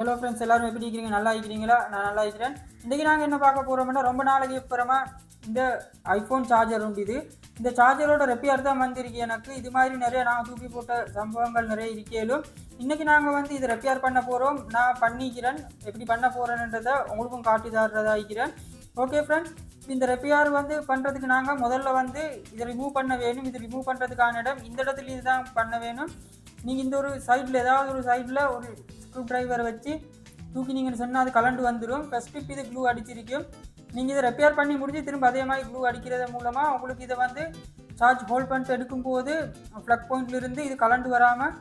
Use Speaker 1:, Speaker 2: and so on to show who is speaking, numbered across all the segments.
Speaker 1: Hello friends, எல்லாரும் எப்படி இருக்கிறீங்க? நல்லா இருக்கிறீங்களா? நான் நல்லா இருக்கிறேன். இன்றைக்கி நாங்கள் என்ன பார்க்க போகிறோம்னா, ரொம்ப நாளைக்கு அப்புறமா இந்த ஐஃபோன் சார்ஜர் உண்டு. இந்த சார்ஜரோட ரெப்பியார் தான் வந்திருக்கு. எனக்கு இது மாதிரி நிறைய நான் தூக்கி போட்ட சம்பவங்கள் நிறைய இருக்கேலும் இன்றைக்கி நாங்கள் வந்து இதை ரெப்பியார் பண்ண போகிறோம். நான் பண்ணிக்கிறேன், எப்படி பண்ண போகிறேன்றதை உங்களுக்கும் காட்டி தர்றதா இருக்கிறேன். ஓகே ஃப்ரெண்ட்ஸ், இந்த ரெப்பியார் வந்து பண்ணுறதுக்கு நாங்கள் முதல்ல வந்து இதை ரிமூவ் பண்ண வேணும். இது ரிமூவ் பண்ணுறதுக்கான இடம் இந்த இடத்துல இதுதான் பண்ண வேணும். நீங்கள் இந்த ஒரு சைடில் ஏதாவது ஒரு சைடில் ஒரு ஸ்க்ரூ ட்ரைவரை வச்சு தூக்கினீங்கன்னு சொன்னால் அது கலண்டு வந்துடும். ஃபஸ்ட் இப்போ இது க்ளூ அடிச்சிருக்கும். நீங்கள் இதை ரெப்பேர் பண்ணி முடிஞ்சு திரும்ப அதே மாதிரி க்ளூ அடிக்கிறது மூலமாக உங்களுக்கு இதை வந்து சார்ஜ் ஹோல்ட் பண்ணிட்டு எடுக்கும்போது ப்ளக் பாயிண்ட்லேருந்து இது கலண்டு வராமல்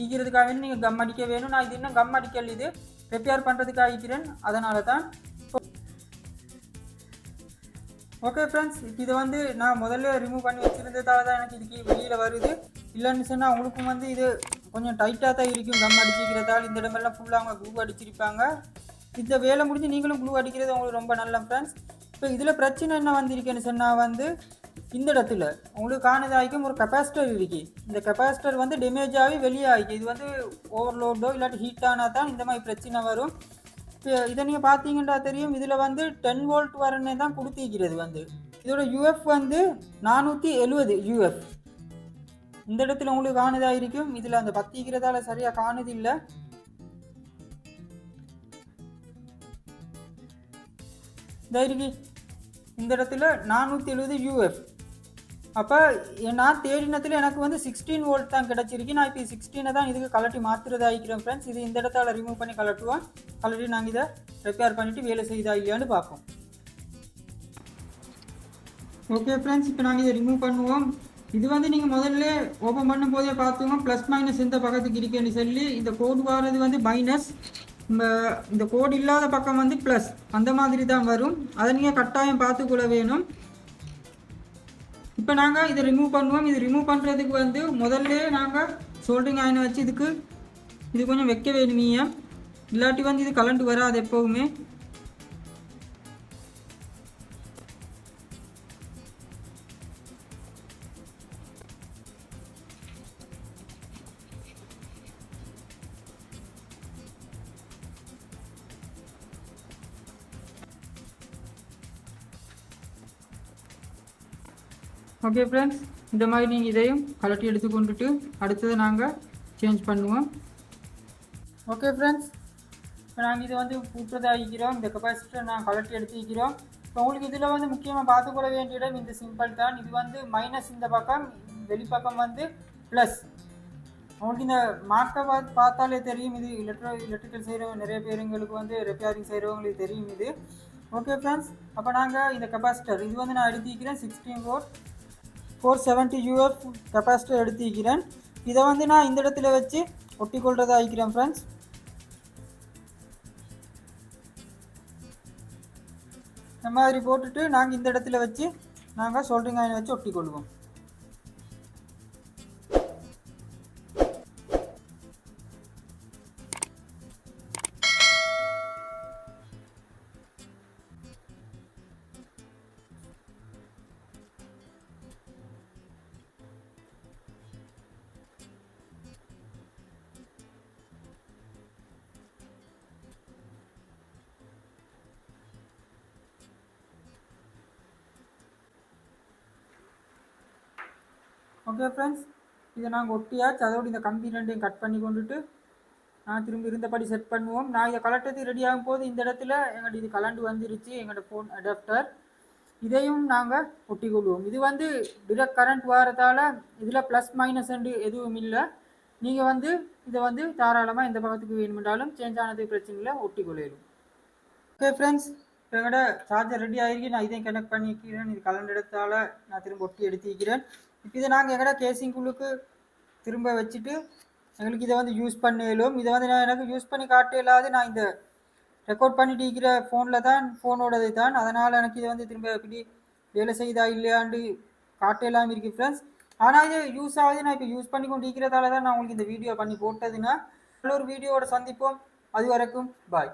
Speaker 1: ஈக்கிறதுக்காக வேணும் நீங்கள் கம் அடிக்க வேணும். நான் இது இன்னும் கம் அடிக்கல், இது ரெப்பேர் பண்ணுறதுக்காக ஆகிக்கிறேன், அதனால தான். ஓகே ஃப்ரெண்ட்ஸ், இப்போ இதை வந்து நான் முதல்ல ரிமூவ் பண்ணி வச்சுருந்ததால தான் எனக்கு இதுக்கு வெளியில் வருது. இல்லைன்னு சொன்னால் அவங்களுக்கும் வந்து இது கொஞ்சம் டைட்டாக தான் இருக்கும். கம் அடிச்சிக்கிறதால் இந்த இடமெல்லாம் ஃபுல்லாக அவங்க க்ளூ அடிச்சிருப்பாங்க. இந்த வேலை முடிஞ்சு நீங்களும் க்ளூ அடிக்கிறது அவங்களுக்கு ரொம்ப நல்ல ஃப்ரெண்ட்ஸ். இப்போ இதில் பிரச்சனை என்ன வந்திருக்குன்னு சொன்னால் வந்து இந்த இடத்துல உங்களுக்கு காணதாகிக்கும் ஒரு கெப்பாசிட்டர் இருக்குது. இந்த கெப்பாசிட்டர் வந்து டேமேஜ் ஆகி வெளியே ஆகிக்கும். இது வந்து ஓவர்லோடோ இல்லாட்டி ஹீட் ஆனால் தான் இந்த மாதிரி பிரச்சனை வரும். இப்போ இதை நீங்கள் பார்த்தீங்கன்னா தெரியும், இதில் வந்து 10 வோல்ட் வரனே தான் கொடுத்திருக்கிறது. வந்து இதோட யூஎஃப் வந்து 470 யூஎஃப். இந்த இடத்துல உங்களுக்கு காணுதாக இருக்கும். இதில் அந்த பத்திக்கிறதால சரியாக காணுது இல்லை. இந்த இடத்துல 470 யூஎஃப். அப்போ நான் தேடினத்தில் எனக்கு வந்து 16 வோல்ட் தான் கிடச்சிருக்கு. நான் இப்போ 16 தான் இதுக்கு கலட்டி மாற்றுறதா இருக்கிறேன் ஃப்ரெண்ட்ஸ். இது இந்த இடத்தால் ரிமூவ் பண்ணி கலட்டுவோம். கலட்டி நாங்கள் இதை ரிப்பேர் பண்ணிவிட்டு வேலை செய்தா இல்லையான்னு பார்ப்போம். ஓகே ஃப்ரெண்ட்ஸ், இப்போ நாங்கள் இதை ரிமூவ் பண்ணுவோம். இது வந்து நீங்கள் முதல்ல ஓப்பன் பண்ணும் போதே பார்த்துவோம் ப்ளஸ் மைனஸ் எந்த பக்கத்துக்கு இருக்குன்னு சொல்லி. இந்த கோடு வர்றது வந்து மைனஸ், இந்த கோடு இல்லாத பக்கம் வந்து ப்ளஸ், அந்த மாதிரி தான் வரும். அதை நீங்கள் கட்டாயம் பார்த்துக்கொள்ள வேணும். இப்போ நாங்கள் இதை ரிமூவ் பண்ணுவோம். இது ரிமூவ் பண்ணுறதுக்கு வந்து முதல்ல நாங்கள் சோல்டரிங் அயனை வச்சு இது கொஞ்சம் வைக்க வேணுமீங்க, இல்லாட்டி வந்து இது கலண்டு வராது எப்போவுமே. ஓகே ஃப்ரெண்ட்ஸ், இந்த மாதிரி நீங்கள் இதையும் கலட்டி எடுத்துக்கொண்டுட்டு அடுத்தது நாங்கள் சேஞ்ச் பண்ணுவோம். ஓகே ஃப்ரெண்ட்ஸ், இப்போ நாங்கள் இதை வந்து கூட்டுறதாகிக்கிறோம். இந்த கெப்பாசிட்டர் நாங்கள் கலட்டி எடுத்துக்கிறோம். இப்போ உங்களுக்கு இதில் வந்து முக்கியமாக பார்த்துக்கொள்ள வேண்டிய இடம் இந்த சிம்பிள் தான். இது வந்து மைனஸ் இந்த பக்கம், வெளிப்பக்கம் வந்து ப்ளஸ். உங்களுக்கு இந்த மார்க்கை பார்த்தாலே தெரியும். இது எலக்ட்ரிக்கல் செய்கிறவங்க நிறைய பேருங்களுக்கு வந்து ரிப்பேரிங் செய்கிறவங்களுக்கு தெரியும் இது. ஓகே ஃப்ரெண்ட்ஸ், அப்போ நாங்கள் இந்த கெப்பாசிட்டர் இது வந்து நான் எடுத்துக்கிறேன். 16 வோல்ட் 470 யூஎஃப் கெப்பாசிட்டர் எடுத்துக்கிறேன். இதை வந்து நான் இந்த இடத்துல வச்சு ஒட்டி கொள்றதா ஆகிக்கிறேன் ஃப்ரெண்ட்ஸ். இந்த மாதிரி போட்டுட்டு நாங்கள் இந்த இடத்துல வச்சு நாங்கள் சோல்டரிங் அயனை வச்சு ஒட்டி கொள்வோம். ஓகே ஃப்ரெண்ட்ஸ், இதை நாங்கள் ஒட்டியாச்சு. அதோடு இந்த கம்பி ரெண்டையும் கட் பண்ணி கொண்டுட்டு நான் திரும்பி இருந்தபடி செட் பண்ணுவோம். நான் இதை கலட்டத்துக்கு ரெடி ஆகும் போது இந்த இடத்துல எங்கள்கிட்ட இது கலண்டு வந்துருச்சு, எங்களோட ஃபோன் அடாப்டர். இதையும் நாங்கள் ஒட்டி கொள்வோம். இது வந்து டிரெக்ட் கரண்ட் வரதால் இதில் ப்ளஸ் மைனஸ் எதுவும் இல்லை. நீங்கள் வந்து இதை வந்து தாராளமாக எந்த பக்கத்துக்கு வேணுமென்றாலும் சேஞ்ச் ஆனது பிரச்சனை இல்லை, ஒட்டி கொள்ளிடும். ஓகே ஃப்ரெண்ட்ஸ், இப்போ எங்களோட சார்ஜர் ரெடி ஆகிருக்கு. நான் இதையும் கனெக்ட் பண்ணிக்கிறேன். இது கலண்டு எடுத்தால் நான் திரும்ப ஒட்டி எடுத்துக்கிறேன். இப்போ இதை நாங்கள் எங்கடா கேசிங்குள்ளுக்கு திரும்ப வச்சுட்டு எங்களுக்கு இதை வந்து யூஸ் பண்ணலும். இதை வந்து நான் எனக்கு யூஸ் பண்ணி காட்ட இல்லாது. நான் இந்த ரெக்கார்ட் பண்ணிட்டு இருக்கிற ஃபோனோடது தான். அதனால் எனக்கு இதை வந்து திரும்ப எப்படி வேலை செய்தா இல்லையாண்டு காட்ட இல்லாமல் இருக்குது ஃப்ரெண்ட்ஸ். ஆனால் இது யூஸ் ஆகுது. நான் இப்போ யூஸ் பண்ணி கொண்டு இருக்கிறதால தான் நான் உங்களுக்கு இந்த வீடியோ பண்ணி போட்டதுன்னா நல்ல ஒரு வீடியோவோட சந்திப்போம். அது வரைக்கும் பாய்.